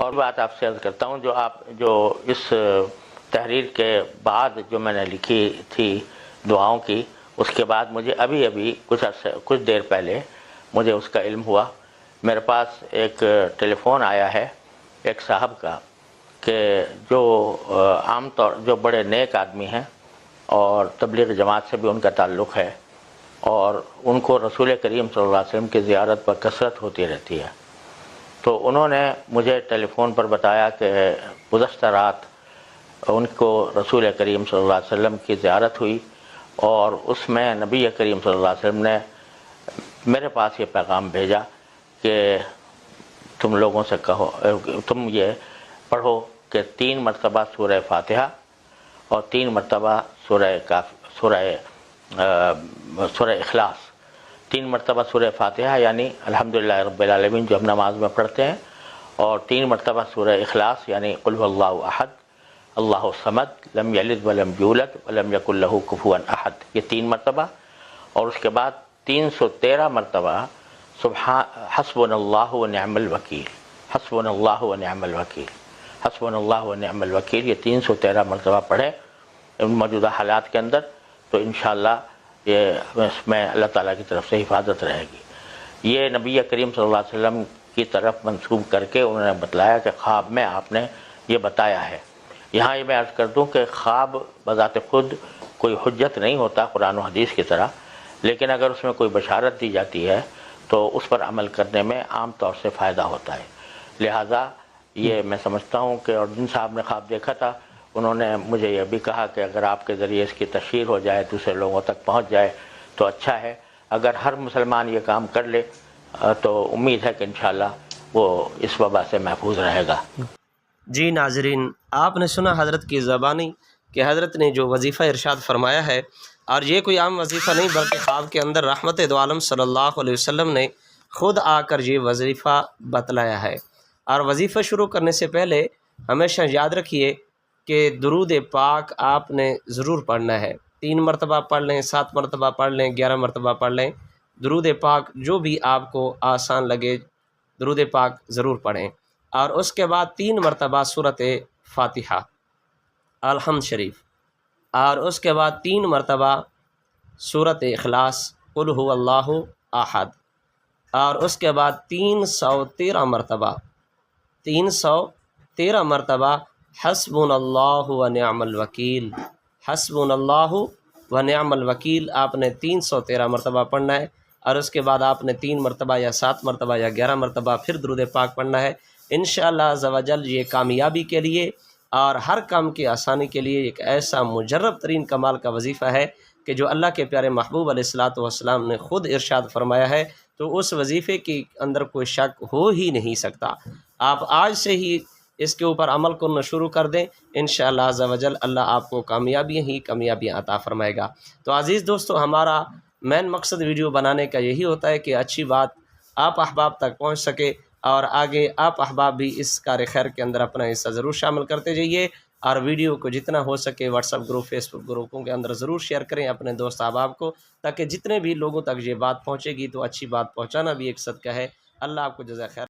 اور بات آپ سے عرض کرتا ہوں، جو اس تحریر کے بعد جو میں نے لکھی تھی دعاؤں کی، اس کے بعد مجھے ابھی کچھ دیر پہلے مجھے اس کا علم ہوا۔ میرے پاس ایک ٹیلی فون آیا ہے ایک صاحب کا کہ جو عام طور جو بڑے نیک آدمی ہیں اور تبلیغ جماعت سے بھی ان کا تعلق ہے، اور ان کو رسول کریم صلی اللہ علیہ وسلم کی زیارت پر کثرت ہوتی رہتی ہے، تو انہوں نے مجھے ٹیلی فون پر بتایا کہ گزشتہ رات ان کو رسول کریم صلی اللہ علیہ وسلم کی زیارت ہوئی، اور اس میں نبی کریم صلی اللہ علیہ وسلم نے میرے پاس یہ پیغام بھیجا کہ تم لوگوں سے کہو، تم یہ پڑھو کہ 3 مرتبہ سورہ فاتحہ اور 3 مرتبہ سورہ اخلاص، 3 مرتبہ سورہ فاتحہ یعنی الحمدللہ رب العالمین جو ہم نماز میں پڑھتے ہیں، اور 3 مرتبہ سورہ اخلاص یعنی قل هو اللہ احد اللہ الصمد لم یلد ولم یولد ولم یکن لہ کفوا احد، یہ 3 مرتبہ، اور اس کے بعد 313 مرتبہ حسبنا اللہ و نعم الوکیل، حسبنا اللہ و نعم الوکیل، حسبنا اللہ و نعم الوکیل، یہ 313 مرتبہ پڑھیں ان موجودہ حالات کے اندر، تو انشاءاللہ یہ اس میں اللہ تعالیٰ کی طرف سے حفاظت رہے گی۔ یہ نبی کریم صلی اللہ علیہ وسلم کی طرف منسوب کر کے انہوں نے بتلایا کہ خواب میں آپ نے یہ بتایا ہے۔ یہاں یہ میں عرض کر دوں کہ خواب بذات خود کوئی حجت نہیں ہوتا قرآن و حدیث کی طرح، لیکن اگر اس میں کوئی بشارت دی جاتی ہے تو اس پر عمل کرنے میں عام طور سے فائدہ ہوتا ہے۔ لہٰذا یہ میں سمجھتا ہوں کہ، اور جن صاحب نے خواب دیکھا تھا انہوں نے مجھے یہ بھی کہا کہ اگر آپ کے ذریعے اس کی تشہیر ہو جائے، دوسرے لوگوں تک پہنچ جائے تو اچھا ہے، اگر ہر مسلمان یہ کام کر لے تو امید ہے کہ انشاءاللہ وہ اس وبا سے محفوظ رہے گا۔ جی ناظرین، آپ نے سنا حضرت کی زبانی کہ حضرت نے جو وظیفہ ارشاد فرمایا ہے، اور یہ کوئی عام وظیفہ نہیں بلکہ خواب کے اندر رحمت دو عالم صلی اللہ علیہ وسلم نے خود آ کر یہ وظیفہ بتلایا ہے۔ اور وظیفہ شروع کرنے سے پہلے ہمیشہ یاد رکھیے کہ درود پاک آپ نے ضرور پڑھنا ہے، 3 مرتبہ پڑھ لیں، 7 مرتبہ پڑھ لیں، 11 مرتبہ پڑھ لیں، درود پاک جو بھی آپ کو آسان لگے درود پاک ضرور پڑھیں، اور اس کے بعد 3 مرتبہ سورۃ فاتحہ الحمد شریف، اور اس کے بعد 3 مرتبہ سورۃ اخلاص قل هو اللہ احد، اور اس کے بعد 313 مرتبہ حسبنا اللہ و نعم الوکیل، حسبنا اللہ و نعم الوکیل آپ نے 313 مرتبہ پڑھنا ہے، اور اس کے بعد آپ نے 3 مرتبہ یا 7 مرتبہ یا 11 مرتبہ پھر درود پاک پڑھنا ہے۔ انشاءاللہ عز و جل یہ کامیابی کے لیے اور ہر کام کی آسانی کے لیے ایک ایسا مجرب ترین کمال کا وظیفہ ہے کہ جو اللہ کے پیارے محبوب علیہ الصلوۃ والسلام نے خود ارشاد فرمایا ہے، تو اس وظیفے کے اندر کوئی شک ہو ہی نہیں سکتا۔ آپ آج سے ہی اس کے اوپر عمل کرنا شروع کر دیں، انشاءاللہ عز و جل اللہ آپ کو کامیابیاں ہی کامیابیاں عطا فرمائے گا۔ تو عزیز دوستو، ہمارا مین مقصد ویڈیو بنانے کا یہی ہوتا ہے کہ اچھی بات آپ احباب تک پہنچ سکے، اور آگے آپ احباب بھی اس کار خیر کے اندر اپنا حصہ ضرور شامل کرتے جائیے، اور ویڈیو کو جتنا ہو سکے واٹس ایپ گروپ، فیس بک گروپوں کے اندر ضرور شیئر کریں اپنے دوست احباب کو، تاکہ جتنے بھی لوگوں تک یہ بات پہنچے گی تو اچھی بات پہنچانا بھی ایک صدقہ ہے۔ اللہ آپ کو جزائے خیر۔